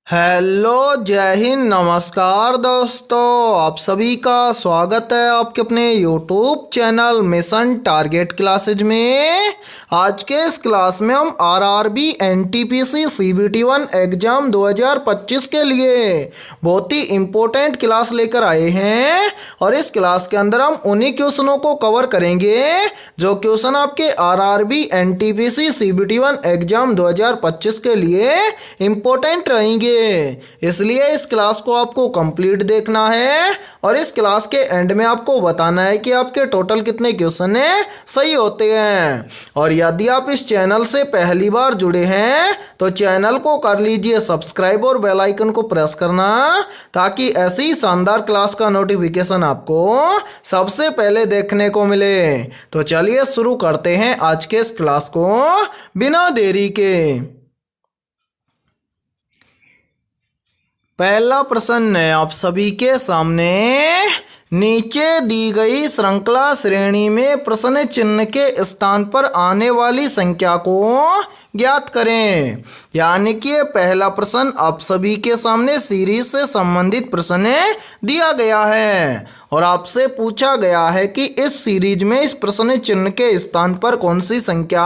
Hello, जय हिंद, नमस्कार दोस्तों। आप सभी का स्वागत है आपके अपने YouTube channel mission target classes में। आज के इस क्लास में हम आरआरबी एनटीपीसी सीबीटी1 एग्जाम 2025 के लिए बहुत ही इम्पोर्टेंट क्लास लेकर आए हैं और इस क्लास के अंदर हम उन्हीं क्वेश्चनों को कवर करेंगे जो क्वेश्चन आपके आरआरबी एनटीपीसी सीबीटी1 एग्जाम 2025 के लिए इम्पोर्टेंट रहेंगे। इसलिए इस क्लास को आपको कंप्लीट देखना है और इस क्लास के एंड में आपको बताना है कि आपके टोटल कितने क्वेश्चन है सही होते हैं। और यदि आप इस चैनल से पहली बार जुड़े हैं तो चैनल को कर लीजिए सब्सक्राइब और बेल आइकन को प्रेस करना ताकि ऐसी शानदार क्लास का नोटिफिकेशन आपको सबसे पहले देखने को मिले। तो चलिए शुरू करते हैं आज के इस क्लास को बिना देरी के। पहला प्रश्न है आप सभी के सामने, नीचे दी गई श्रृंखला श्रेणी में प्रश्न चिन्ह के स्थान पर आने वाली संख्या को ज्ञात करें। यानी कि पहला प्रश्न आप सभी के सामने सीरीज से संबंधित प्रश्न दिया गया है और आपसे पूछा गया है कि इस सीरीज में इस प्रश्न चिन्ह के स्थान पर कौन सी संख्या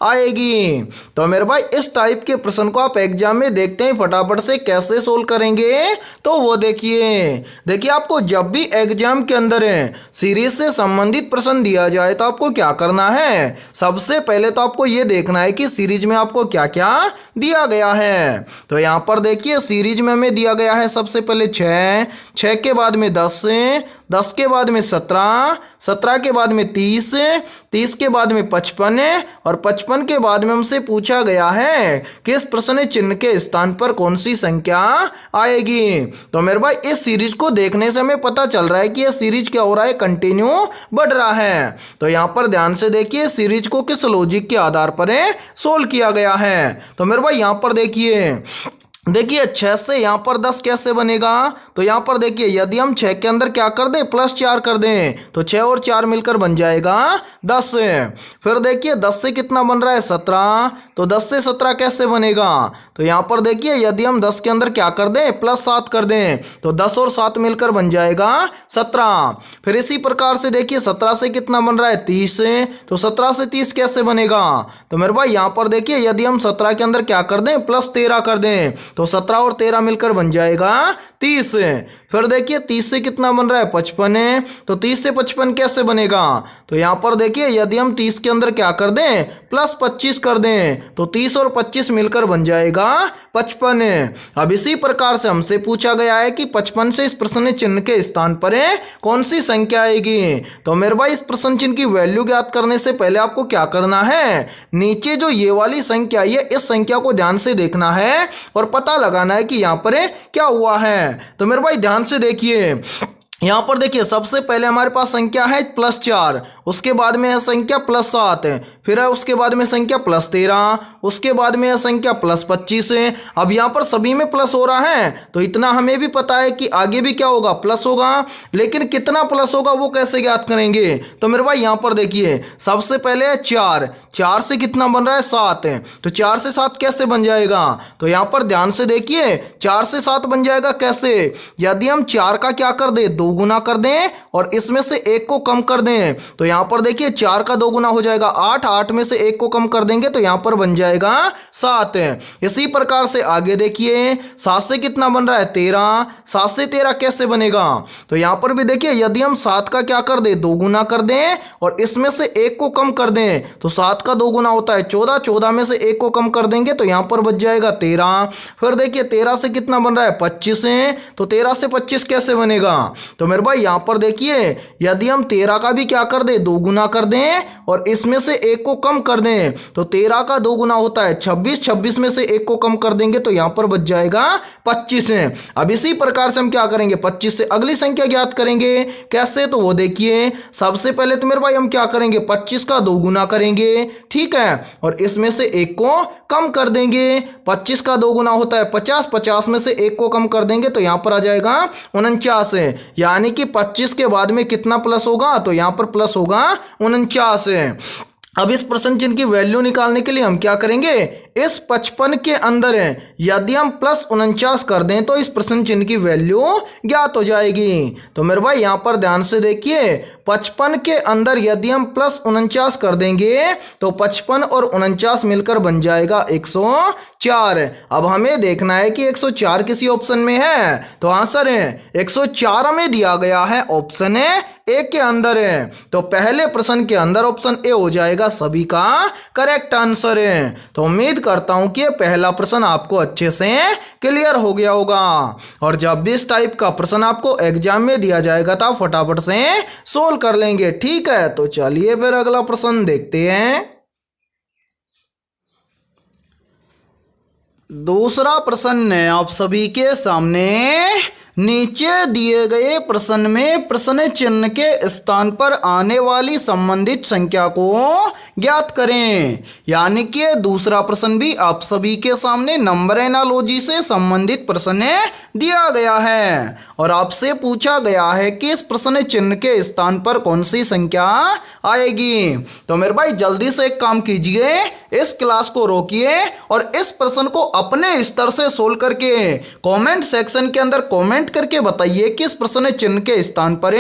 आएगी। तो मेरे भाई इस टाइप के प्रश्न को आप एग्जाम में देखते हैं फटाफट से कैसे सोल्व करेंगे। तो वो देखिए आपको जब भी एग्जाम के अंदर सीरीज से संबंधित प्रश्न दिया जाए तो आपको क्या करना है, सबसे पहले तो आपको ये देखना है कि सीरीज में आपको क्या क्या दिया गया है। तो यहाँ पर देखिए सीरीज में हमें दिया गया है सबसे पहले 6 के बाद में 10 के बाद में 17 के बाद में 30 के बाद में 55 और 55 के बाद में हमसे पूछा गया है कि इस प्रश्न चिन्ह के स्थान पर कौन सी संख्या आएगी। तो मेरे भाई इस सीरीज को देखने से हमें पता चल रहा है कि यह सीरीज क्या हो रहा है, कंटिन्यू बढ़ रहा है। तो यहाँ पर ध्यान से देखिए सीरीज को किस लॉजिक के आधार पर सोल्व किया गया है। तो मेरे भाई यहाँ पर देखिए 6 से यहाँ पर 10 कैसे बनेगा। तो यहाँ पर देखिए यदि हम 6 के अंदर क्या कर दें +4 कर दें तो 6 और 4 मिलकर बन जाएगा 10। फिर देखिए 10 से कितना बन रहा है 17, तो 10 से 17 कैसे बनेगा। तो यहाँ पर देखिए यदि हम 10 के अंदर क्या कर दें +7 कर दें तो 10 और 7 मिलकर बन जाएगा 17। फिर इसी प्रकार से देखिए 17 से कितना बन रहा है 30, तो 17 से 30 कैसे बनेगा। तो मेरे भाई यहाँ पर देखिए यदि हम 17 के अंदर क्या कर दें +13 कर दें तो 17 और 13 मिलकर बन जाएगा 30। फिर देखिए 30 से कितना बन रहा है 55, तो 30 से 55 कैसे बनेगा। तो यहाँ पर देखिए यदि हम 30 के अंदर क्या कर दें +25 कर दें तो 30 और 25 मिलकर बन जाएगा 55। अब इसी प्रकार से हमसे पूछा गया है कि 55 से इस प्रश्न चिन्ह के स्थान पर कौन सी संख्या आएगी। तो मेरे भाई इस प्रश्न चिन्ह की वैल्यू ज्ञात करने से पहले आपको क्या करना है, नीचे जो ये वाली संख्या है इस संख्या को ध्यान से देखना है और पता लगाना है कि यहाँ पर क्या हुआ है। तो मेरे भाई ध्यान से देखिए यहाँ पर देखिए सबसे पहले हमारे पास संख्या है +4, उसके बाद में है संख्या +7, फिर है उसके बाद में संख्या +13, उसके बाद में है संख्या +25 है। अब यहाँ पर सभी में प्लस हो रहा है तो इतना हमें भी पता है कि आगे भी क्या होगा प्लस होगा, लेकिन कितना प्लस होगा वो कैसे ज्ञात करेंगे। तो मेरे भाई यहाँ पर देखिए सबसे पहले है 4 से कितना बन रहा है 7, तो 4 से 7 कैसे बन जाएगा। तो यहाँ पर ध्यान से देखिए 4 से 7 बन जाएगा कैसे, यदि हम 4 का क्या कर दें 2 गुना कर दें और इसमें से 1 को कम कर दें। तो यहाँ पर देखिए 4 का 2 गुना हो जाएगा 8 में से 1 को कम कर देंगे तो यहाँ पर बन जाएगा 7। इसी प्रकार से आगे देखिए 7 से कितना बन रहा है 13, 7 से 13 कैसे बनेगा। तो यहाँ पर भी देखिए यदि हम 7 का क्या कर दें 2 गुना कर दें और इसमें से 1 को कम कर दें तो 7 का 2 गुना होता है 14 में से 1 को कम कर देंगे तो यहाँ पर बच जाएगा 13। फिर देखिए 13 से कितना बन रहा है 25, तो 13 से 25 कैसे बनेगा। तो मेरे भाई यहाँ पर देखिए यदि हम 13 का भी क्या कर दें 2 गुना कर दें और इसमें से 1 को कम कर दें तो 13 का 2 गुना होता है 26 में से 1 को कम कर देंगे तो यहाँ पर बच जाएगा 25। अब इसी प्रकार से हम क्या करेंगे 25 से अगली संख्या ज्ञात करेंगे कैसे। तो वो देखिए सबसे पहले तो मेरे भाई हम क्या करेंगे 25 का 2 गुना करेंगे, ठीक है, और इसमें से 1 को कम कर देंगे। 25 का 2 गुना होता है 50 में से 1 को कम कर देंगे तो यहाँ पर आ जाएगा 49। यानी कि 25 के बाद में कितना प्लस होगा, तो यहाँ पर प्लस होगा 49। अब इस प्रश्न चिन्ह की वैल्यू निकालने के लिए हम क्या करेंगे, इस 55 के अंदर यदि हम +49 कर दें तो इस प्रश्न चिन्ह की वैल्यू ज्ञात हो जाएगी। तो मेरे भाई यहाँ पर ध्यान से देखिए, 55 के अंदर यदि हम +49 कर देंगे तो 55 और 49 मिलकर बन जाएगा 104। अब हमें देखना है कि 104 किसी ऑप्शन में है, तो आंसर है 104 हमें दिया गया है ऑप्शन ए के अंदर है। तो पहले प्रश्न के अंदर ऑप्शन ए हो जाएगा सभी का करेक्ट आंसर है। तो उम्मीद करता हूं कि पहला प्रश्न आपको अच्छे से क्लियर हो गया होगा, और जब भी इस टाइप का प्रश्न आपको एग्जाम में दिया जाएगा तो आप फटाफट से सोल्व कर लेंगे। ठीक है, तो चलिए फिर अगला प्रश्न देखते हैं। दूसरा प्रश्न है आप सभी के सामने, नीचे दिए गए प्रश्न में प्रश्न चिन्ह के स्थान पर आने वाली संबंधित संख्या को ज्ञात करें। यानी कि दूसरा प्रश्न भी आप सभी के सामने नंबर एनालॉजी से संबंधित प्रश्न दिया गया है, और आपसे पूछा गया है कि इस प्रश्न चिन्ह के स्थान पर कौन सी संख्या आएगी। तो मेरे भाई जल्दी से एक काम कीजिए, इस क्लास को रोकिए और इस प्रश्न को अपने स्तर से सोल्व करके कमेंट सेक्शन के अंदर कमेंट करके बताइए कि इस प्रश्न चिन्ह के स्थान पर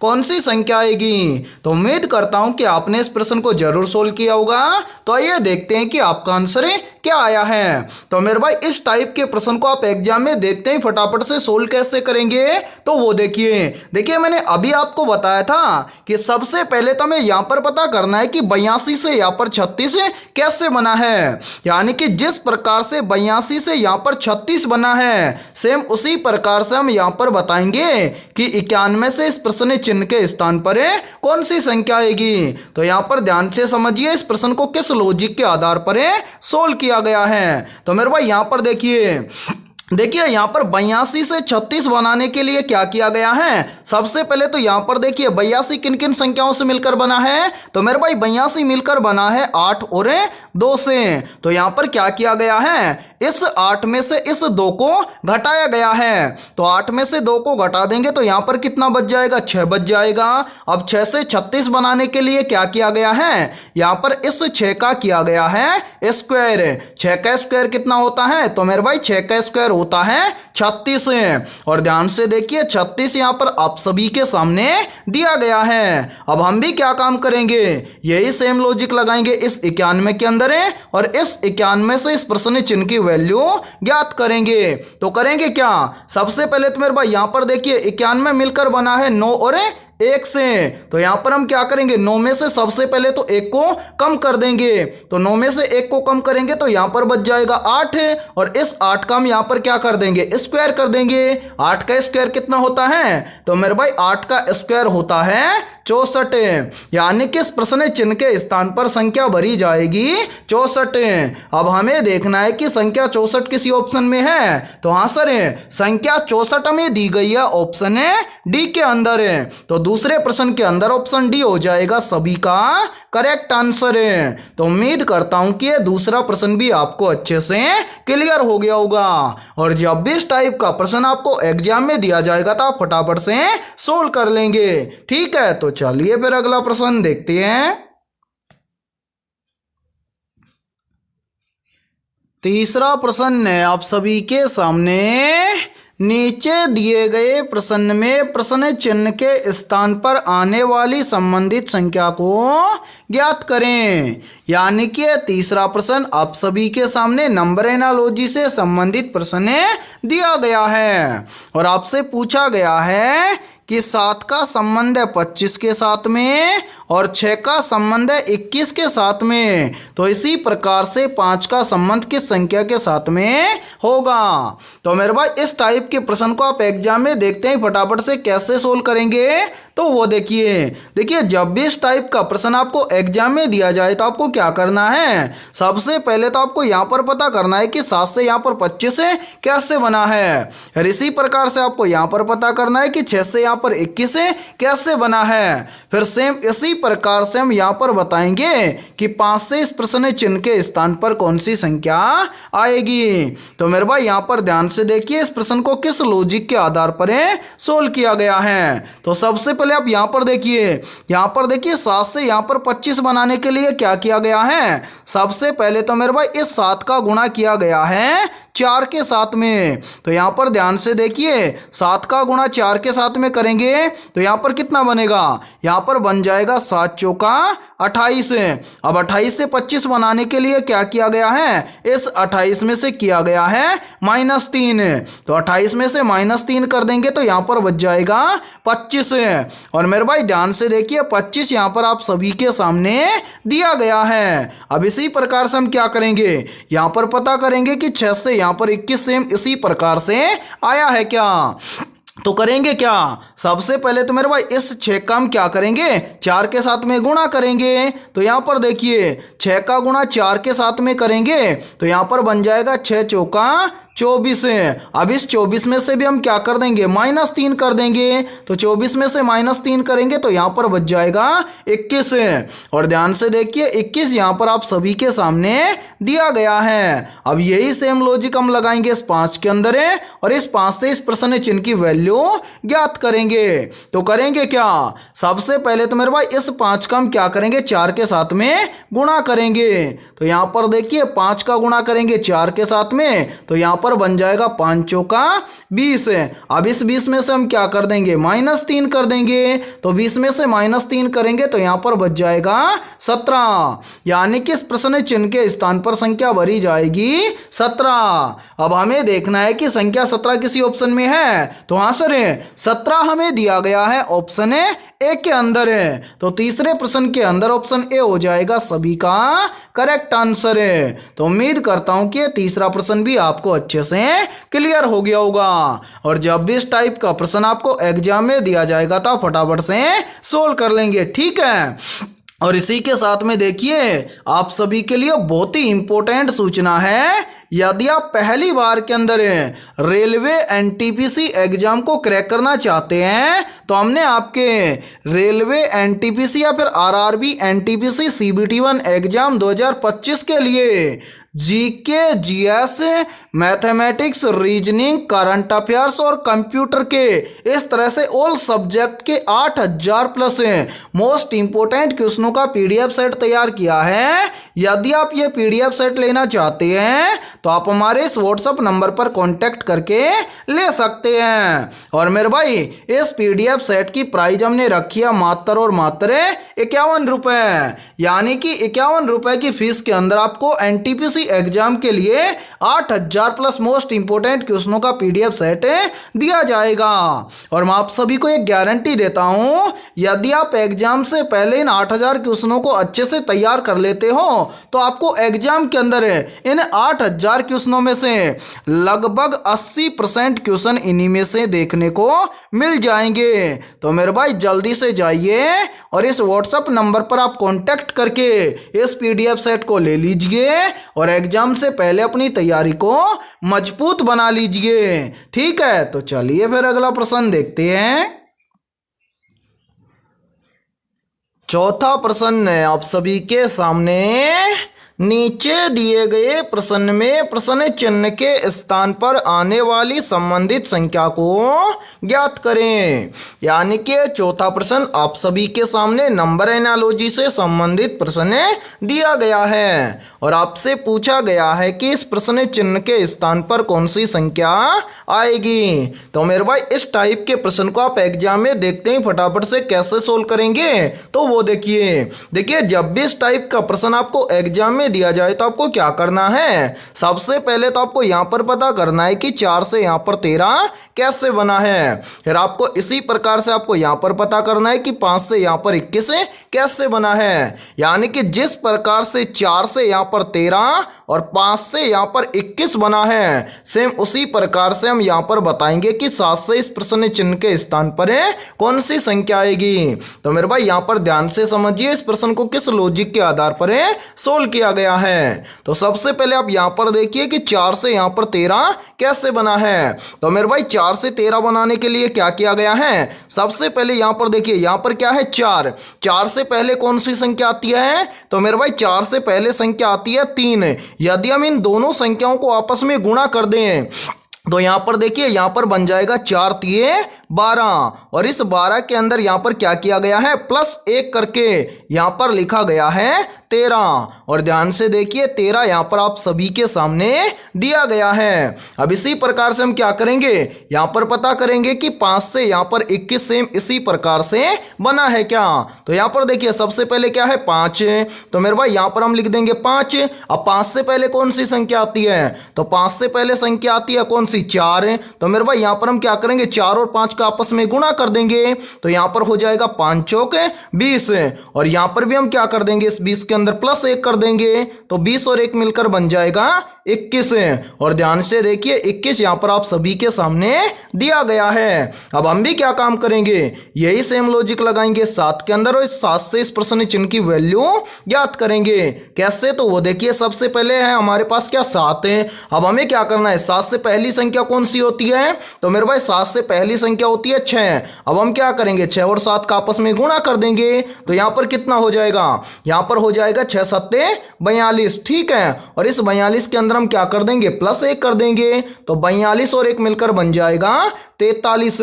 कौन सी संख्या आएगी। तो उम्मीद करता हूं कि आपने इस प्रश्न को जरूर सोल्व किया होगा। तो आइए देखते हैं कि आपका आंसर क्या आया है। तो मेरे भाई इस टाइप के प्रश्न को आप एग्जाम में देखते ही फटाफट से सोल्व कैसे करेंगे, तो वो देखिए मैंने अभी आपको बताया था कि सबसे पहले तो हमें यहाँ पर पता करना है कि 82 से यहाँ पर 36 कैसे बना है। यानी कि जिस प्रकार से 82 से यहाँ पर 36 बना है, सेम उसी प्रकार से हम यहाँ पर बताएंगे कि 91 से इस प्रश्न चिन्ह के स्थान पर कौन सी संख्या आएगी। तो यहाँ पर ध्यान से समझिए इस प्रश्न को किस लॉजिक के आधार पर सोल्व किया गया है। तो मेरे भाई यहाँ पर देखिए यहाँ पर 82 से 36 बनाने के लिए क्या किया गया है। सबसे पहले तो यहाँ पर देखिए 82 किन किन संख्याओं से मिलकर बना है। तो मेरे भाई 82 मिलकर बना है 8 और 2 से। तो यहाँ पर क्या किया गया है, इस 8 में से इस 2 को घटाया गया है। तो 8 में से 2 को घटा देंगे तो यहाँ पर कितना बच जाएगा, 6 बच जाएगा। अब 6 से 36 बनाने के लिए क्या किया गया है, यहाँ पर इस 6 का किया गया है स्क्वायर। 6 का स्क्वायर कितना होता है, तो मेरे भाई 6 का स्क्वायर होता है 36। और ध्यान से देखिए 36 यहाँ पर आप सभी के सामने दिया गया है। अब हम भी क्या काम करेंगे, यही सेम लॉजिक लगाएंगे इस 91 के अंदर और इस 91 से इस प्रश्न चिन्ह की वैल्यू ज्ञात करेंगे। तो करेंगे क्या, सबसे पहले तो मेरे भाई यहाँ पर देखिए 91 मिलकर बना है 9 और 1 से। तो यहाँ पर हम क्या करेंगे, 9 में से सबसे पहले तो 1 को कम कर देंगे। तो 9 में से 1 को कम करेंगे तो यहाँ पर बच जाएगा 8, और इस 8 का हम यहाँ पर क्या कर देंगे, स्क्वायर कर देंगे। 8 का स्क्वायर कितना होता है, तो मेरे भाई 8 का स्क्वायर होता है 64। यानी कि इस प्रश्न चिन्ह के स्थान पर संख्या भरी जाएगी 64। अब हमें देखना है कि संख्या 64 किसी ऑप्शन में है। तो आंसर है संख्या 64 हमें दी गई है ऑप्शन डी के अंदर है। तो दूसरे प्रश्न के अंदर ऑप्शन डी हो जाएगा सभी का करेक्ट आंसर है। तो उम्मीद करता हूं कि ये दूसरा प्रश्न भी आपको अच्छे से क्लियर हो गया होगा, और जब भी इस टाइप का प्रश्न आपको एग्जाम में दिया जाएगा तो आप फटाफट से सोल्व कर लेंगे। ठीक है, तो चलिए फिर अगला प्रश्न देखते हैं। तीसरा प्रश्न है आप सभी के सामने, नीचे दिए गए प्रश्न में प्रश्न चिन्ह के स्थान पर आने वाली संबंधित संख्या को ज्ञात करें। यानी कि तीसरा प्रश्न आप सभी के सामने नंबर एनालॉजी से संबंधित प्रश्न दिया गया है, और आपसे पूछा गया है कि 7 का संबंध है 25 के साथ में और 6 का संबंध है 21 के साथ में। तो इसी प्रकार से 5 का संबंध किस संख्या के साथ में होगा। तो मेरे भाई इस टाइप के प्रश्न को आप एग्जाम में देखते हैं फटाफट से कैसे सोल्व करेंगे। तो वो देखिए जब भी इस टाइप का प्रश्न आपको एग्जाम में दिया जाए तो आपको क्या करना है, सबसे पहले तो आपको यहाँ पर पता करना है कि 7 से यहाँ पर 25 कैसे बना है, और इसी प्रकार से आपको यहाँ पर पता करना है कि 6 से यहाँ पर 21 कैसे बना है। फिर सेम इसी प्रकार से हम यहाँ पर बताएंगे कि 5 से इस प्रश्न चिन्ह के स्थान पर कौन सी संख्या आएगी। तो मेरे भाई यहाँ पर ध्यान से देखिए इस प्रश्न को किस लॉजिक के आधार पर सोल्व किया गया है। तो सबसे पहले आप यहाँ पर देखिए 7 से यहाँ पर 25 बनाने के लिए क्या किया गया है। सबसे पहले तो मेरे भाई इस 7 का गुणा किया गया है 4 के साथ में। तो यहाँ पर ध्यान से देखिए 7 का गुणा 4 के साथ में करेंगे तो यहाँ पर कितना बनेगा, यहाँ पर बन जाएगा 7 चौका 28। अब 28 से 25 बनाने के लिए क्या किया गया है, इस 28 में से किया गया है -3। तो 28 में से -3 कर देंगे तो यहाँ पर बच जाएगा 25। और मेरे भाई ध्यान से देखिए 25 यहाँ पर आप सभी के सामने दिया गया है। अब इसी प्रकार से हम क्या करेंगे, यहाँ पर पता करेंगे कि 6 से यहाँ पर 21 सेम इसी प्रकार से आया है क्या। तो करेंगे क्या, सबसे पहले तो मेरे भाई इस 6 का हम क्या करेंगे 4 के साथ में गुणा करेंगे। तो यहाँ पर देखिए 6 का गुणा 4 के साथ में करेंगे तो यहाँ पर बन जाएगा 6 चौका 24। अब इस 24 में से भी हम क्या कर देंगे -3 कर देंगे। तो 24 में से -3 करेंगे तो यहाँ पर बच जाएगा 21। और ध्यान से देखिए 21 यहाँ पर आप सभी के सामने दिया गया है। अब यही सेम लॉजिक हम लगाएंगे इस 5 के अंदर है और इस 5 से इस प्रश्न चिन्ह की वैल्यू ज्ञात करेंगे। तो करेंगे क्या, सबसे पहले तो मेरे भाई इस 5 का हम क्या करेंगे 4 के साथ में गुणा करेंगे। तो यहाँ पर देखिए 5 का गुणा करेंगे 4 के साथ में तो यहाँ पर बन जाएगा 5 चौका 20। अब इस 20 में से हम क्या कर देंगे -3 कर देंगे। तो 20 में से -3 करेंगे तो यहाँ पर बच जाएगा 17। यानी कि इस प्रश्न चिन्ह के स्थान पर संख्या भरी जाएगी 17। अब हमें देखना है कि संख्या 17 किसी ऑप्शन में है। तो हाँ सर 17 हमें दिया गया है ऑप्शन ए के अंदर है। तो तीसरे प्रश्न के अंदर ऑप्शन ए हो जाएगा सभी का करेक्ट आंसर है। तो उम्मीद करता हूं कि तीसरा प्रश्न भी आपको अच्छे से क्लियर हो गया होगा। और जब भी इस टाइप का प्रश्न आपको एग्जाम में दिया जाएगा तो फटाफट से सोल्व कर लेंगे, ठीक है। और इसी के साथ में देखिए आप सभी के लिए बहुत ही इंपॉर्टेंट सूचना है। यदि आप पहली बार के अंदर रेलवे एनटीपीसी एग्जाम को क्रैक करना चाहते हैं तो हमने आपके रेलवे एनटीपीसी या फिर आरआरबी एनटीपीसी CBT1 एग्जाम 2025 के लिए GK, GS, mathematics, reasoning, current affairs और कंप्यूटर के इस तरह से ऑल सब्जेक्ट के 8000 प्लस मोस्ट इंपोर्टेंट क्वेश्चनों का PDF सेट तैयार किया है। यदि आप ये PDF सेट लेना चाहते हैं तो आप हमारे इस WhatsApp नंबर पर कांटेक्ट करके ले सकते हैं। और मेरे भाई इस PDF सेट की प्राइस हमने रखी है मात्र और मात्र 51 रुपये। यानी कि 51 रुपये की फीस के अंदर आपको एनटीपीसी एग्जाम के लिए 8000 प्लस मोस्ट इंपोर्टेंट क्वेश्चनों का PDF सेट दिया जाएगा। और मैं आप सभी को एक गारंटी देता हूं, यदि आप एग्जाम से पहले इन 8000 क्वेश्चनों को अच्छे से तैयार कर लेते हो तो आपको एग्जाम के अंदर इन 8000 क्वेश्चनों में से लगभग 80% क्वेश्चन इन्हीं में से देखने को मिल जाएंगे। तो मेरे भाई जल्दी से जाइए और इस WhatsApp नंबर पर आप कांटेक्ट करके इस PDF सेट को ले लीजिए और एग्जाम से पहले अपनी तैयारी को मजबूत बना लीजिए, ठीक है। तो चलिए फिर अगला प्रश्न देखते हैं। चौथा प्रश्न है आप सभी के सामने। नीचे दिए गए प्रश्न में प्रश्न चिन्ह के स्थान पर आने वाली संबंधित संख्या को ज्ञात करें। यानी कि चौथा प्रश्न आप सभी के सामने नंबर एनालॉजी से संबंधित प्रश्न दिया गया है और आपसे पूछा गया है कि इस प्रश्न चिन्ह के स्थान पर कौन सी संख्या आएगी। तो मेरे भाई इस टाइप के प्रश्न को आप एग्जाम में देखते ही फटाफट से कैसे सोल्व करेंगे तो वो देखिए जब भी इस टाइप का प्रश्न आपको एग्जाम में दिया जाए तो आपको क्या करना है, सबसे पहले तो आपको यहाँ पर पता करना है कि 4 से यहाँ पर 13 कैसे बना है। फिर आपको इसी प्रकार से आपको यहाँ पर पता करना है कि 5 से यहाँ पर 21 कैसे बना है। यानी कि जिस प्रकार से 4 से यहाँ पर 13 और 5 से यहाँ पर 21 बना है, सेम उसी प्रकार से हम यहाँ पर बताएंगे कि 7 से इस प्रश्न चिन्ह के स्थान पर कौन सी संख्या आएगी। तो मेरे भाई यहाँ पर ध्यान से समझिए इस प्रश्न को किस लॉजिक के आधार पर सोल्व किया गया है। तो सबसे पहले आप यहाँ पर देखिए कि 4 से यहाँ पर 13 कैसे बना है। तो मेरे भाई 4 से 13 बनाने के लिए क्या किया गया है, सबसे पहले यहाँ पर देखिए, यहाँ पर क्या है 4, 4 से पहले कौन सी संख्या आती है, तो मेरे भाई 4 से पहले संख्या आती है 3। यदि हम इन दोनों संख्याओं को आपस में गुणा कर दें तो यहाँ पर देखिए, यहाँ पर बन जाएगा 4 तिये 12, और इस 12 के अंदर यहाँ पर क्या किया गया है, +1 करके यहाँ पर लिखा गया है 13। और ध्यान से देखिए 13 यहाँ पर आप सभी के सामने दिया गया है। अब इसी प्रकार से हम क्या करेंगे, यहाँ पर पता करेंगे कि 5 से यहाँ पर 21 सेम इसी प्रकार से बना है क्या। तो यहाँ पर देखिए सबसे पहले क्या है 5, तो मेरे भाई यहाँ पर हम लिख देंगे 5। अब 5 से पहले कौन सी संख्या आती है, तो 5 से पहले संख्या आती है कौन सी, 4। तो मेरे भाई यहाँ पर हम क्या करेंगे, 4 और 5 का आपस में गुणा कर देंगे, तो यहाँ पर हो जाएगा 5 चौक 20, और यहाँ पर भी हम क्या कर देंगे, इस 20 के अंदर +1 कर देंगे, तो 20 और 1 मिलकर बन जाएगा 21। और ध्यान से देखिए 21 यहाँ पर आप सभी के सामने दिया गया है। अब हम भी क्या काम करेंगे, यही सेम लॉजिक लगाएंगे 7 के अंदर, और इस 7 से इस प्रश्न चिन्ह की वैल्यू ज्ञात करेंगे। कैसे, तो वो देखिए सबसे पहले है हमारे पास क्या 7 है। अब हमें क्या करना है, 7 से पहली संख्या कौन सी होती है, तो मेरे भाई 7 से पहली संख्या होती है 6। अब हम क्या करेंगे, 6 और 7 का आपस में गुणा कर देंगे, तो यहाँ पर कितना हो जाएगा, यहाँ पर हो जाएगा 6 7 42, ठीक है। और इस 42 के अंदर हम क्या कर देंगे, +1 कर देंगे, तो 42 और 1 मिलकर बन जाएगा 43।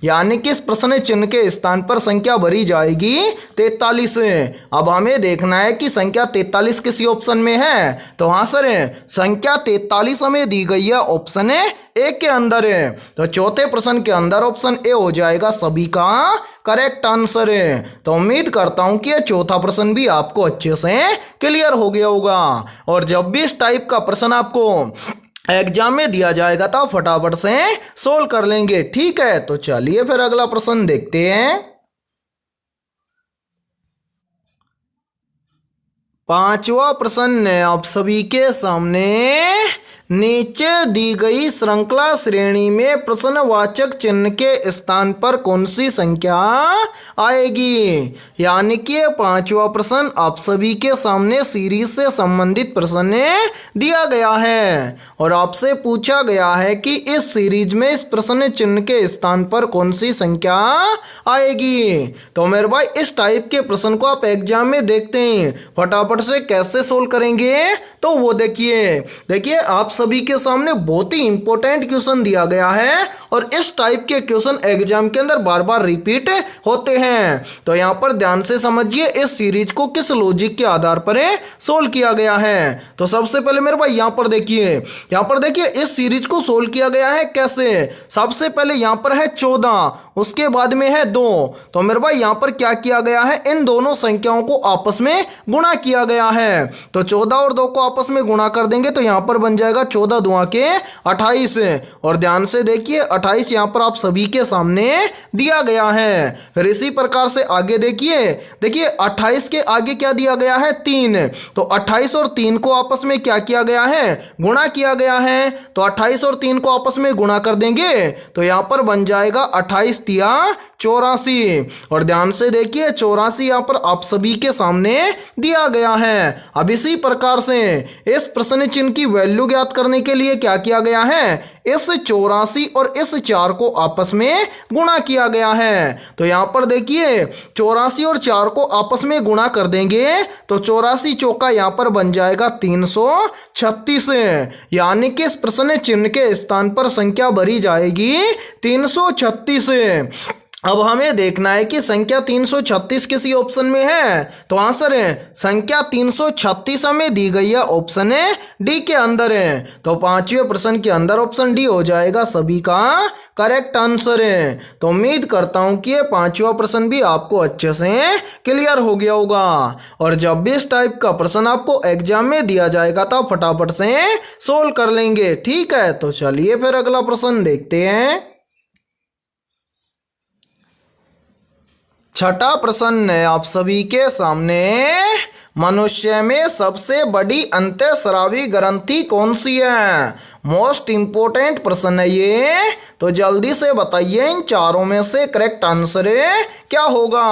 यानी कि इस प्रश्न चिन्ह के स्थान पर संख्या भरी जाएगी 43। अब हमें देखना है कि संख्या 43 किसी ऑप्शन में है, तो हाँ सर संख्या 43 हमें दी गई है ऑप्शन ए के अंदर है। तो चौथे प्रश्न के अंदर ऑप्शन ए हो जाएगा सभी का करेक्ट आंसर है। तो उम्मीद करता हूं कि यह चौथा प्रश्न भी आपको अच्छे से क्लियर हो गया होगा। और जब भी इस टाइप का प्रश्न आपको एग्जाम में दिया जाएगा तो फटाफट से सोल्व कर लेंगे, ठीक है। तो चलिए फिर अगला प्रश्न देखते हैं। 5वां प्रश्न है आप सभी के सामने, नीचे दी गई श्रृंखला श्रेणी में प्रश्नवाचक चिन्ह के स्थान पर कौन सी संख्या आएगी। यानी कि 5वां प्रश्न आप सभी के सामने सीरीज से संबंधित प्रश्न दिया गया है, और आपसे पूछा गया है कि इस सीरीज में इस प्रश्न चिन्ह के स्थान पर कौन सी संख्या आएगी। तो मेरे भाई इस टाइप के प्रश्न को आप एग्जाम में देखते हैं, फटाफट से कैसे सोल्व करेंगे, तो वो देखिए आप सभी के सामने बहुत ही इंपॉर्टेंट क्वेश्चन दिया गया है, और इस टाइप के क्वेश्चन एग्जाम के अंदर बार बार रिपीट होते हैं। तो यहाँ पर ध्यान से समझिए इस सीरीज को किस लॉजिक के आधार पर सोल्व किया गया है। तो सबसे पहले मेरे भाई यहाँ पर देखिए इस सीरीज को सोल्व किया गया है कैसे। सबसे पहले यहाँ पर है 14, उसके बाद में है 2। तो मेरे भाई यहाँ पर क्या किया गया है, इन दोनों संख्याओं को आपस में गुणा किया गया है। तो 14 और 2 को आपस में गुणा कर देंगे, तो यहाँ पर बन जाएगा 14 दूना के 28। और ध्यान से देखिए 28 यहाँ पर आप सभी के सामने दिया गया है। फिर इसी प्रकार से आगे देखिए 28 के आगे क्या दिया गया है, 3। तो 28 और 3 को आपस में क्या किया गया है, गुणा किया गया है। तो 28 और 3 को आपस में गुणा कर देंगे, तो यहाँ पर बन जाएगा 28 तिया 84। और ध्यान से देखिए 84 यहाँ पर आप सभी के सामने दिया गया है। अब इसी प्रकार से इस प्रश्न चिन्ह की वैल्यू ज्ञात करने के लिए क्या किया गया है, इस 84 और इस 4 को आपस में गुणा किया गया है। तो यहाँ पर देखिए 84 और 4 को आपस में गुणा कर देंगे, तो 84 चौका यहाँ पर बन जाएगा 336। यानी कि इस प्रश्न चिन्ह के स्थान पर संख्या भरी जाएगी 336। अब हमें देखना है कि संख्या 336 किसी ऑप्शन में है, तो आंसर है संख्या 336 हमें दी गई है ऑप्शन डी के अंदर है। तो 5वें प्रश्न के अंदर ऑप्शन डी हो जाएगा सभी का करेक्ट आंसर है। तो उम्मीद करता हूं कि ये 5वां प्रश्न भी आपको अच्छे से क्लियर हो गया होगा। और जब भी इस टाइप का प्रश्न आपको एग्जाम में दिया जाएगा तो फटाफट से सोल्व कर लेंगे, ठीक है। तो चलिए फिर अगला प्रश्न देखते हैं। 6ठा प्रश्न है आप सभी के सामने, मनुष्य में सबसे बड़ी अंतःस्रावी ग्रंथि कौन सी है? मोस्ट इंपोर्टेंट प्रश्न है ये, तो जल्दी से बताइए इन चारों में से करेक्ट आंसर क्या होगा।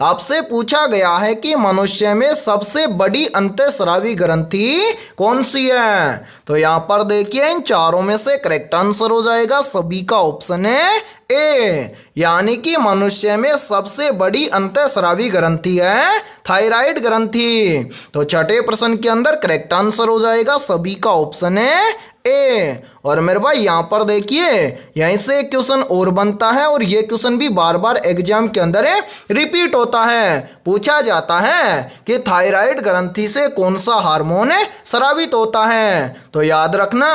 आपसे पूछा गया है कि मनुष्य में सबसे बड़ी अंतःस्रावी ग्रंथि कौन सी है, तो यहाँ पर देखिए इन चारों में से करेक्ट आंसर हो जाएगा सभी का ऑप्शन है ए, यानी कि मनुष्य में सबसे बड़ी अंतःस्रावी ग्रंथि है थायराइड ग्रंथि। तो छठे प्रश्न के अंदर करेक्ट आंसर हो जाएगा सभी का ऑप्शन है ए। और मेरे भाई यहाँ पर देखिए यहीं से एक क्वेश्चन और बनता है, और ये क्वेश्चन भी बार बार एग्जाम के अंदर रिपीट होता है। पूछा जाता है कि थायराइड ग्रंथि से कौन सा हार्मोन स्रावित होता है, तो याद रखना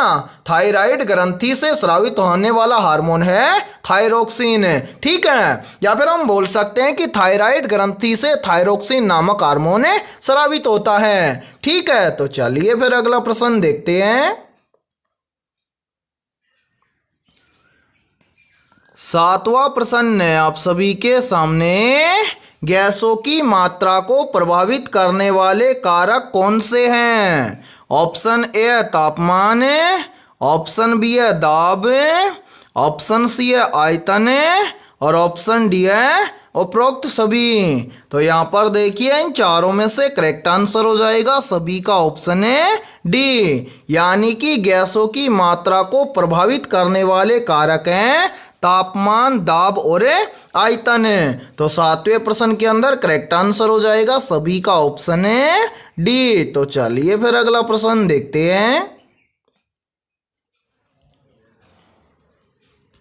थायराइड ग्रंथि से स्रावित होने वाला हार्मोन है थायरोक्सिन, ठीक है। या फिर हम बोल सकते हैं कि थायराइड ग्रंथि से थायरोक्सिन नामक हार्मोन स्रावित होता है, ठीक है। तो चलिए फिर अगला प्रश्न देखते हैं। सातवां प्रश्न है आप सभी के सामने, गैसों की मात्रा को प्रभावित करने वाले कारक कौन से हैं? ऑप्शन ए है तापमान, ऑप्शन बी है दाब, ऑप्शन सी है आयतन, और ऑप्शन डी है उपरोक्त सभी। तो यहाँ पर देखिए इन चारों में से करेक्ट आंसर हो जाएगा सभी का ऑप्शन है डी, यानी कि गैसों की मात्रा को प्रभावित करने वाले कारक हैं तापमान, दाब और आयतन। तो सातवें प्रश्न के अंदर करेक्ट आंसर हो जाएगा सभी का ऑप्शन है डी। तो चलिए फिर अगला प्रश्न देखते हैं।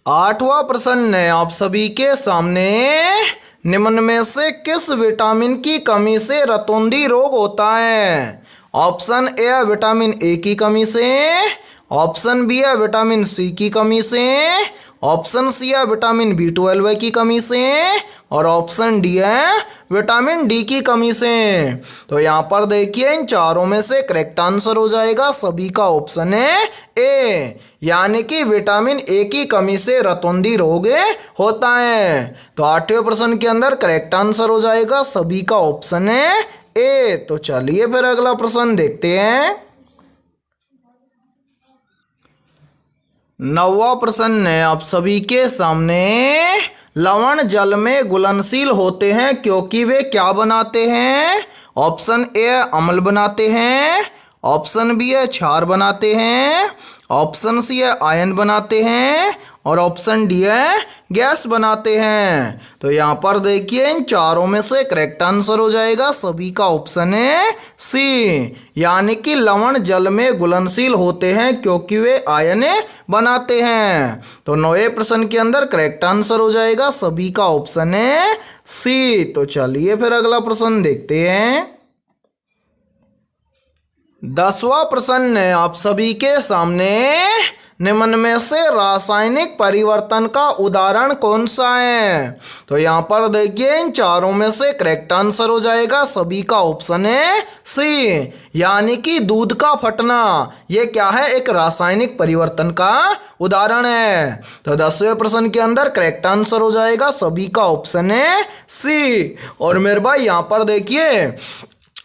आठवां प्रश्न है आप सभी के सामने, निम्न में से किस विटामिन की कमी से रतौंधी रोग होता है? ऑप्शन ए है विटामिन ए की कमी से, ऑप्शन बी है विटामिन सी की कमी से, ऑप्शन सी है विटामिन B12 की कमी से, और ऑप्शन डी है विटामिन डी की कमी से। तो यहाँ पर देखिए इन चारों में से करेक्ट आंसर हो जाएगा सभी का ऑप्शन है ए, यानी कि विटामिन ए की कमी से रतौंधी रोग होता है। तो आठवें प्रश्न के अंदर करेक्ट आंसर हो जाएगा सभी का ऑप्शन है ए। तो चलिए फिर अगला प्रश्न देखते हैं। नौवां प्रश्न है आप सभी के सामने, लवण जल में घुलनशील होते हैं क्योंकि वे क्या बनाते हैं? ऑप्शन ए अम्ल बनाते हैं, ऑप्शन बी है क्षार बनाते हैं, ऑप्शन सी है आयन बनाते हैं, और ऑप्शन डी है गैस बनाते हैं। तो यहाँ पर देखिए इन चारों में से करेक्ट आंसर हो जाएगा सभी का ऑप्शन है सी, यानी कि लवण जल में घुलनशील होते हैं क्योंकि वे आयन बनाते हैं। तो नौवें प्रश्न के अंदर करेक्ट आंसर हो जाएगा सभी का ऑप्शन है सी। तो चलिए फिर अगला प्रश्न देखते हैं। 10वां प्रश्न है आप सभी के सामने, निम्न में से रासायनिक परिवर्तन का उदाहरण कौन सा है? तो यहाँ पर देखिए इन चारों में से करेक्ट आंसर हो जाएगा सभी का ऑप्शन है सी, यानी कि दूध का फटना। ये क्या है? एक रासायनिक परिवर्तन का उदाहरण है। तो 10वें प्रश्न के अंदर करेक्ट आंसर हो जाएगा सभी का ऑप्शन है सी। और मेरे भाई यहाँ पर देखिए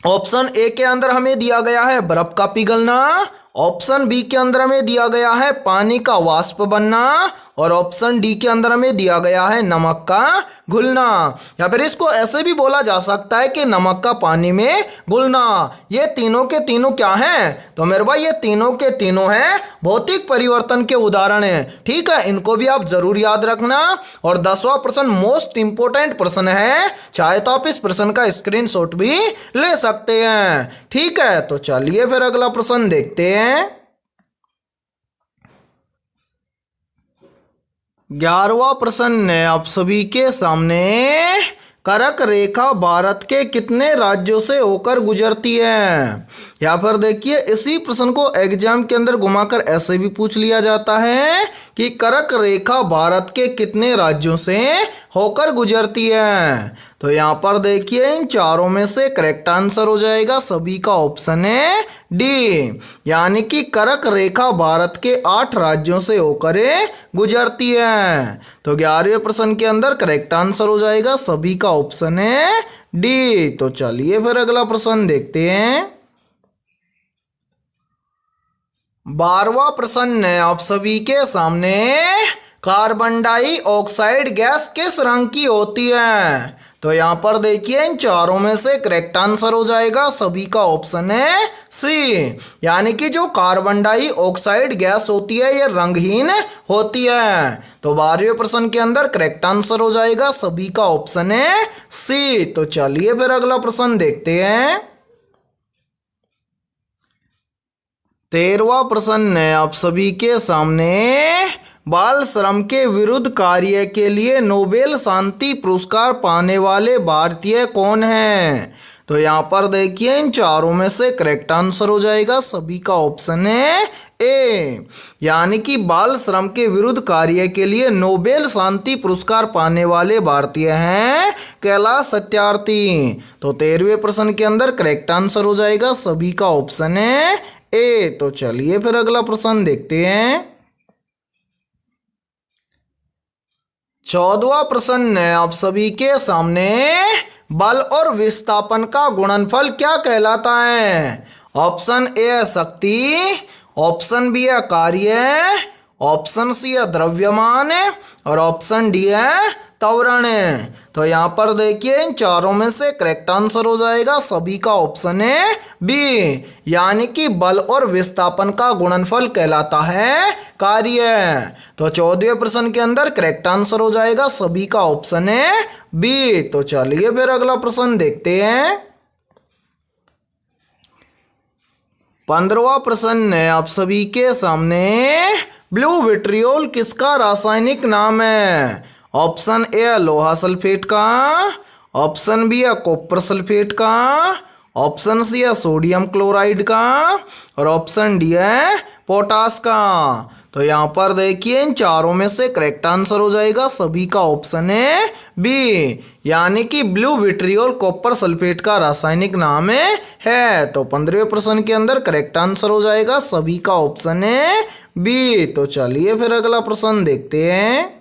ऑप्शन ए के अंदर हमें दिया गया है बर्फ का पिघलना, ऑप्शन बी के अंदर हमें दिया गया है पानी का वाष्प बनना, और ऑप्शन डी के अंदर हमें दिया गया है नमक का घुलना। या फिर इसको ऐसे भी बोला जा सकता है कि नमक का पानी में घुलना। ये तीनों के तीनों क्या हैं? तो मेरे भाई ये तीनों के तीनों हैं भौतिक परिवर्तन के उदाहरण हैं, ठीक है। इनको भी आप जरूर याद रखना। और 10वां प्रश्न मोस्ट इंपोर्टेंट प्रश्न है, चाहे तो आप इस प्रश्न का स्क्रीनशॉट भी ले सकते हैं, ठीक है। तो चलिए फिर अगला प्रश्न देखते हैं। 11वां प्रश्न है आप सभी के सामने, कर्क रेखा भारत के कितने राज्यों से होकर गुजरती है? यहाँ पर देखिए इसी प्रश्न को एग्जाम के अंदर घुमाकर ऐसे भी पूछ लिया जाता है कि कर्क रेखा भारत के कितने राज्यों से होकर गुजरती है। तो यहाँ पर देखिए इन चारों में से करेक्ट आंसर हो जाएगा सभी का ऑप्शन है डी, यानी कि कर्क रेखा भारत के 8 राज्यों से होकर गुजरती है। तो 11वें प्रश्न के अंदर करेक्ट आंसर हो जाएगा सभी का ऑप्शन है डी। तो चलिए फिर अगला प्रश्न देखते हैं। 12वां प्रश्न है आप सभी के सामने, कार्बन डाइऑक्साइड गैस किस रंग की होती है? तो यहाँ पर देखिए इन चारों में से करेक्ट आंसर हो जाएगा सभी का ऑप्शन है सी, यानी कि जो कार्बन डाइऑक्साइड गैस होती है ये रंगहीन होती है। तो 12वें प्रश्न के अंदर करेक्ट आंसर हो जाएगा सभी का ऑप्शन है सी। तो चलिए फिर अगला प्रश्न देखते हैं। 13वां प्रश्न है आप सभी के सामने, बाल श्रम के विरुद्ध कार्य के लिए नोबेल शांति पुरस्कार पाने वाले भारतीय कौन हैं? तो यहाँ पर देखिए इन चारों में से करेक्ट आंसर हो जाएगा सभी का ऑप्शन है ए, यानी कि बाल श्रम के विरुद्ध कार्य के लिए नोबेल शांति पुरस्कार पाने वाले भारतीय हैं कैलाश सत्यार्थी। तो 13वें प्रश्न के अंदर करेक्ट आंसर हो जाएगा सभी का ऑप्शन है ए। तो चलिए फिर अगला प्रश्न देखते हैं। 14वां प्रश्न है आप सभी के सामने, बल और विस्थापन का गुणनफल क्या कहलाता है? ऑप्शन ए है शक्ति, ऑप्शन बी है कार्य, ऑप्शन सी है द्रव्यमान और ऑप्शन डी है त्वरण। तो यहाँ पर देखिए इन चारों में से करेक्ट आंसर हो जाएगा सभी का ऑप्शन है बी, यानी कि बल और विस्थापन का गुणनफल कहलाता है कार्य। तो 14वें प्रश्न के अंदर करेक्ट आंसर हो जाएगा सभी का ऑप्शन है बी। तो चलिए फिर अगला प्रश्न देखते हैं। 15वां प्रश्न है आप सभी के सामने, ब्लू विट्रियोल किसका रासायनिक नाम है? ऑप्शन ए है लोहा सल्फेट का, ऑप्शन बी है कॉपर सल्फेट का, ऑप्शन सी है सोडियम क्लोराइड का और ऑप्शन डी है पोटास का। तो यहाँ पर देखिए इन चारों में से करेक्ट आंसर हो जाएगा सभी का ऑप्शन है बी, यानी कि ब्लू विट्रियोल कॉपर सल्फेट का रासायनिक नाम है। तो 15वें प्रश्न के अंदर करेक्ट आंसर हो जाएगा सभी का ऑप्शन है बी। तो चलिए फिर अगला प्रश्न देखते हैं।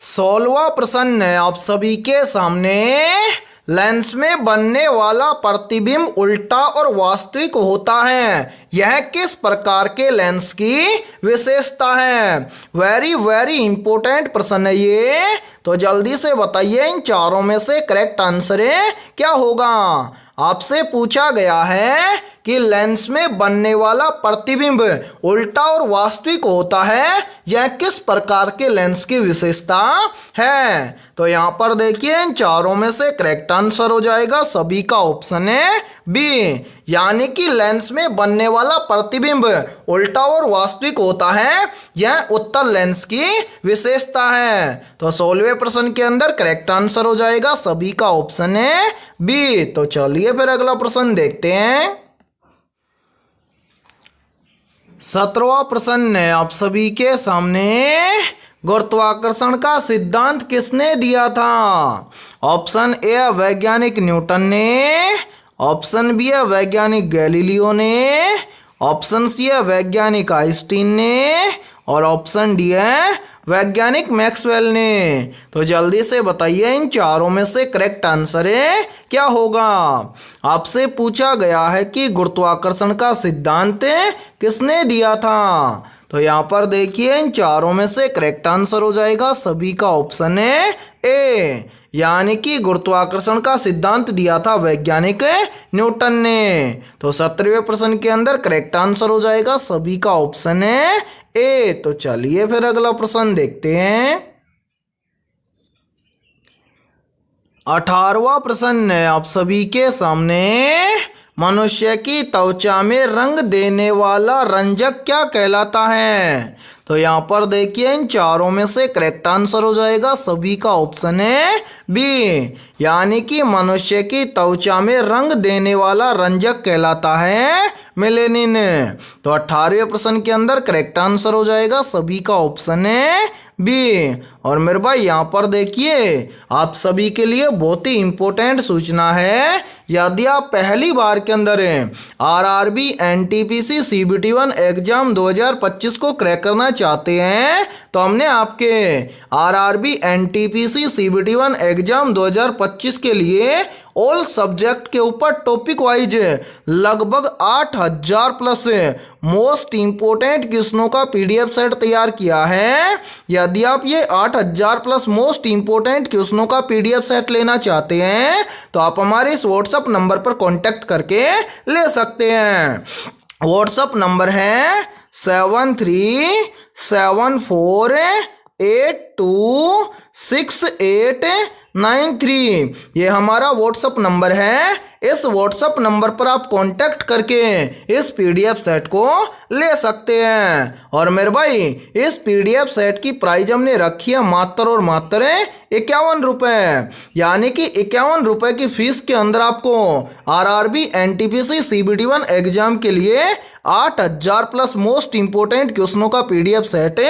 16वां प्रश्न है आप सभी के सामने, लेंस में बनने वाला प्रतिबिंब उल्टा और वास्तविक होता है, यह किस प्रकार के लेंस की विशेषता है? वेरी वेरी इंपॉर्टेंट प्रश्न है ये, तो जल्दी से बताइए इन चारों में से करेक्ट आंसर क्या होगा। आपसे पूछा गया है कि लेंस में बनने वाला प्रतिबिंब उल्टा और वास्तविक होता है, यह किस प्रकार के लेंस की विशेषता है? तो यहाँ पर देखिए इन चारों में से करेक्ट आंसर हो जाएगा सभी का ऑप्शन है बी, यानी कि लेंस में बनने वाला प्रतिबिंब उल्टा और वास्तविक होता है, यह उत्तल लेंस की विशेषता है। तो 16वें प्रश्न के अंदर करेक्ट आंसर हो जाएगा सभी का ऑप्शन है बी। तो चलिए फिर अगला प्रश्न देखते हैं। 17वां प्रश्न है आप सभी के सामने, गुरुत्वाकर्षण का सिद्धांत किसने दिया था? ऑप्शन ए है वैज्ञानिक न्यूटन ने, ऑप्शन बी है वैज्ञानिक गैलीलियो ने, ऑप्शन सी है वैज्ञानिक आइंस्टीन ने और ऑप्शन डी है वैज्ञानिक मैक्सवेल ने। तो जल्दी से बताइए इन चारों में से करेक्ट आंसर क्या होगा। आपसे पूछा गया है कि गुरुत्वाकर्षण का सिद्धांत किसने दिया था? तो यहाँ पर देखिए इन चारों में से करेक्ट आंसर हो जाएगा सभी का ऑप्शन है ए, यानी कि गुरुत्वाकर्षण का सिद्धांत दिया था वैज्ञानिक न्यूटन ने। तो 17वें प्रश्न के अंदर करेक्ट आंसर हो जाएगा सभी का ऑप्शन है ए। तो चलिए फिर अगला प्रश्न देखते हैं। 18वां प्रश्न है आप सभी के सामने, मनुष्य की त्वचा में रंग देने वाला रंजक क्या कहलाता है? तो यहाँ पर देखिए इन चारों में से करेक्ट आंसर हो जाएगा सभी का ऑप्शन है बी, यानी कि मनुष्य की त्वचा में रंग देने वाला रंजक कहलाता है मेलेनिन। तो 18वें प्रश्न के अंदर करेक्ट आंसर हो जाएगा सभी का ऑप्शन है बी। और मेरे भाई यहाँ पर देखिए आप सभी के लिए बहुत ही इंपॉर्टेंट सूचना है, यदि आप पहली बार के अंदर आरआरबी एनटीपीसी सीबीटी1 एग्जाम 2025 को क्रैक करना चाहते हैं तो हमने आपके आरआरबी एनटीपीसी सीबीटी1 एग्जाम 2025 के लिए ऑल सब्जेक्ट के ऊपर टॉपिक वाइज लगभग 8000 प्लस मोस्ट इंपोर्टेंट क्वेश्चनों का पीडीएफ सेट तैयार किया है। यदि आप ये 8000 प्लस मोस्ट इंपोर्टेंट क्वेश्चनों का पीडीएफ सेट लेना चाहते हैं तो आप हमारे इस व्हाट्सएप नंबर पर कांटेक्ट करके ले सकते हैं। व्हाट्सएप नंबर है 7374826893। ये हमारा व्हाट्सएप नंबर है। इस व्हाट्सएप नंबर पर आप कांटेक्ट करके इस पीडीएफ सेट को ले सकते हैं। और मेरे भाई इस पीडीएफ सेट की प्राइस हमने रखी है मात्र और मात्र 51 रुपये, यानी कि 51 रुपये की फीस के अंदर आपको आरआरबी एनटीपीसी सीबीटी1 एग्जाम के लिए 8000 प्लस मोस्ट इंपोर्टेंट क्वेश्चनों का पीडीएफ सेट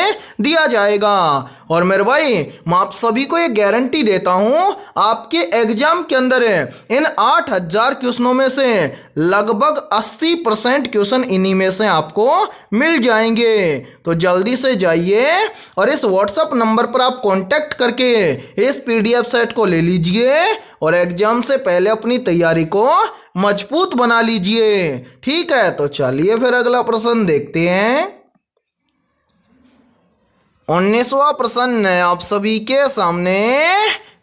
दिया जाएगा। और मेरे भाई मैं आप सभी को ये गारंटी देता हूं आपके एग्जाम के अंदर इन 8000 क्वेश्चनों में से लगभग 80% क्वेश्चन इन्हीं में से आपको मिल जाएंगे। तो जल्दी से जाइए और इस व्हाट्सएप नंबर पर आप कांटेक्ट करके इस पीडीएफ सेट को ले लीजिए और एग्जाम से पहले अपनी तैयारी को मजबूत बना लीजिए। ठीक है, तो चलिए फिर अगला प्रश्न देखते हैं। 19वां प्रश्न है आप सभी के सामने।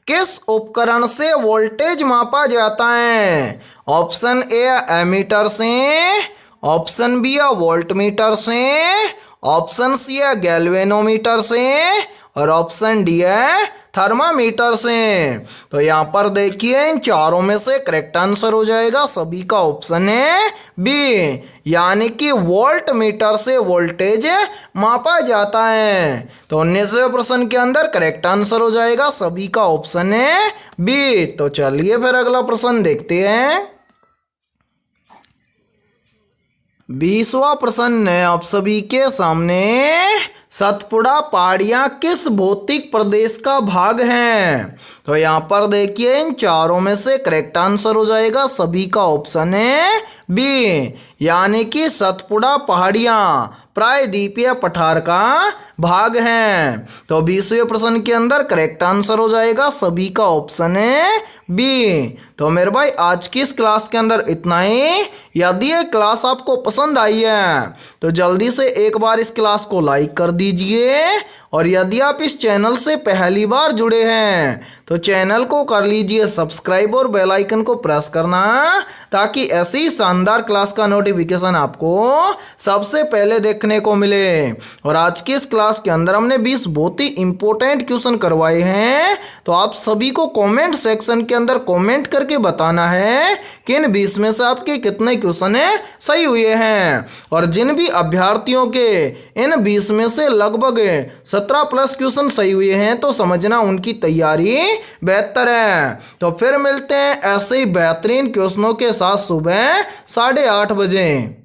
किस उपकरण से वोल्टेज मापा जाता है? ऑप्शन ए एमीटर से, ऑप्शन बी है वोल्टमीटर से, ऑप्शन सी है गैल्वेनोमीटर से और ऑप्शन डी है थर्मामीटर से। तो यहाँ पर देखिए इन चारों में से करेक्ट आंसर हो जाएगा सभी का ऑप्शन है बी, यानी कि वोल्ट मीटर से वोल्टेज मापा जाता है। तो 19वें प्रश्न के अंदर करेक्ट आंसर हो जाएगा सभी का ऑप्शन है बी। तो चलिए फिर अगला प्रश्न देखते हैं। 20वां प्रश्न है आप सभी के सामने। सतपुड़ा पहाड़ियाँ किस भौतिक प्रदेश का भाग हैं? तो यहाँ पर देखिए इन चारों में से करेक्ट आंसर हो जाएगा सभी का ऑप्शन है बी, यानी कि सतपुड़ा पहाड़ियाँ प्रायद्वीपीय पठार का भाग हैं। तो 20वें प्रश्न के अंदर करेक्ट आंसर हो जाएगा सभी का ऑप्शन है बी। तो मेरे भाई आज की इस क्लास के अंदर इतना ही। यदि ये क्लास आपको पसंद आई है तो जल्दी से एक बार इस क्लास को लाइक कर दीजिए और यदि आप इस चैनल से पहली बार जुड़े हैं तो चैनल को कर लीजिए सब्सक्राइब और बेल आइकन को प्रेस करना ताकि ऐसी शानदार क्लास का नोटिफिकेशन आपको सबसे पहले देखने को मिले। और आज की इस क्लास के अंदर हमने 20 बहुत ही इंपॉर्टेंट क्वेश्चन करवाए हैं। तो आप सभी को कमेंट सेक्शन के अंदर कमेंट करके बताना है कि इन 20 में से आपके कितने क्वेश्चन सही हुए हैं। और जिन भी अभ्यर्थियों के इन 20 में से लगभग 17 प्लस क्वेश्चन सही हुए हैं तो समझना उनकी तैयारी बेहतर है। तो फिर मिलते हैं ऐसे ही बेहतरीन क्वेश्चनों के साथ सुबह 8:30 बजे।